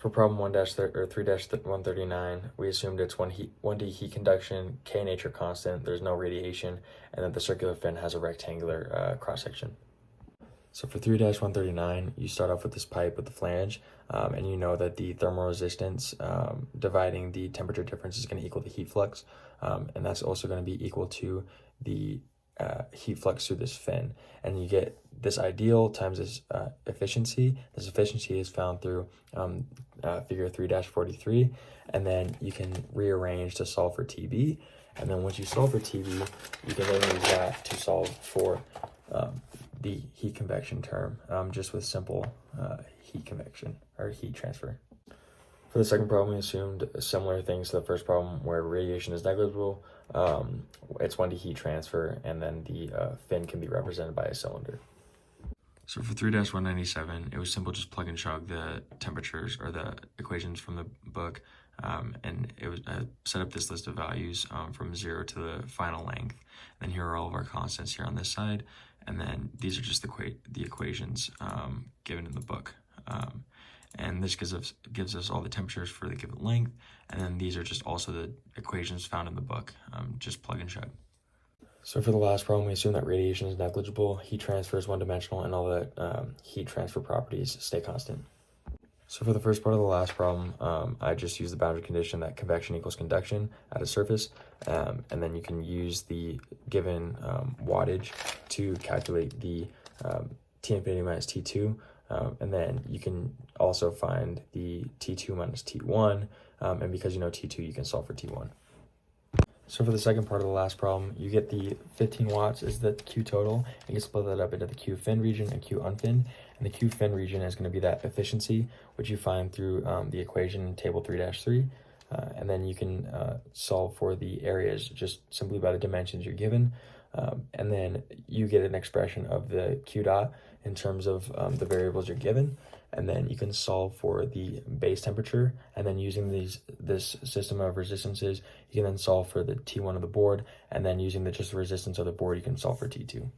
For problem 3-139, we assumed it's 1D heat conduction, K nature constant, there's no radiation, and that the circular fin has a rectangular cross-section. So for 3-139, you start off with this pipe with the flange, and you know that the thermal resistance dividing the temperature difference is going to equal the heat flux, and that's also going to be equal to the heat flux through this fin. And you get this ideal times this efficiency. This efficiency is found through figure 3-43, and then you can rearrange to solve for TB. And then once you solve for TB, you can then use that to solve for the heat convection term, just with simple heat convection or heat transfer. For the second problem, we assumed similar things to the first problem where radiation is negligible. It's 1D heat transfer, and then the fin can be represented by a cylinder. So for 3-197, it was simple, just plug and chug the temperatures or the equations from the book, and it was set up this list of values from 0 to the final length. And here are all of our constants here on this side, and then these are just the equations given in the book. And this gives us all the temperatures for the given length, and then these are just also the equations found in the book, just plug and chug. So for the last problem, we assume that radiation is negligible, heat transfer is one-dimensional, and all the heat transfer properties stay constant. So for the first part of the last problem, I just used the boundary condition that convection equals conduction at a surface, and then you can use the given wattage to calculate the T infinity minus T2, and then you can also find the T2 minus T1, and because you know T2, you can solve for T1. So for the second part of the last problem, you get the 15 watts is the Q total, and you split that up into the Q fin region and Q unfin. And the Q fin region is going to be that efficiency, which you find through the equation in table 3-3. And then you can solve for the areas just simply by the dimensions you're given. And then you get an expression of the Q dot in terms of the variables you're given. And then you can solve for the base temperature, and then using this system of resistances, you can then solve for the T1 of the board, and then using just the resistance of the board, you can solve for T2.